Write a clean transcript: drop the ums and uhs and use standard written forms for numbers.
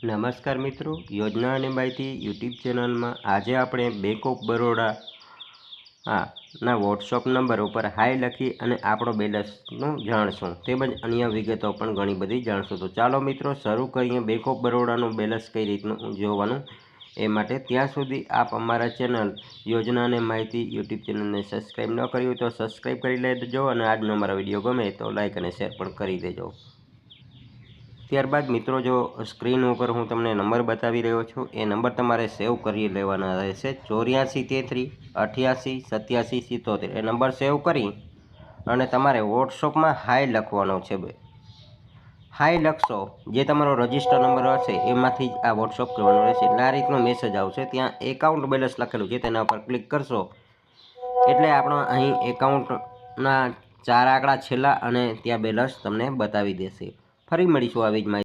નમસ્કાર મિત્રો, યોજના અને માહિતી યુટ્યુબ ચેનલમાં આજે આપણે બેંક ઓફ બરોડા ના વોટ્સઅપ નંબર ઉપર હાય લખી અને આપણો બેલેન્સનું જાણશું, તેમજ અન્ય વિગતો પણ ઘણી બધી જાણશું. તો ચાલો મિત્રો શરૂ કરીએ બેંક ઓફ બરોડાનું બેલેન્સ કઈ રીતનું જોવાનું એ માટે. ત્યાં સુધી આપ અમારા ચેનલ યોજના અને માહિતી યુટ્યુબ ચેનલને સબસ્ક્રાઈબ ન કરી હોય તો સબસ્ક્રાઈબ કરી લેજો અને આજનો અમારો વિડીયો ગમે તો લાઈક અને શેર પણ કરી દેજો. ત્યારબાદ મિત્રો જો સ્ક્રીન ઉપર હું તમને નંબર બતાવી રહ્યો છું, એ નંબર તમારે સેવ કરી લેવાના રહેશે. 84 33 88 87 77 એ નંબર સેવ કરી અને તમારે વોટ્સઅપમાં હાય લખવાનો છે. હાય લખશો, જે તમારો રજિસ્ટર નંબર હશે એમાંથી જ આ વોટ્સઅપ કરવાનો રહેશે. એટલે આ રીતનો મેસેજ આવશે. ત્યાં એકાઉન્ટ બેલેન્સ લખેલું છે, તેના પર ક્લિક કરશો એટલે આપણો અહીં એકાઉન્ટના 4 આંકડા છેલ્લા અને ત્યાં બેલેન્સ તમને બતાવી દેશે. ફરી મળીશું આવી જ માહિતી.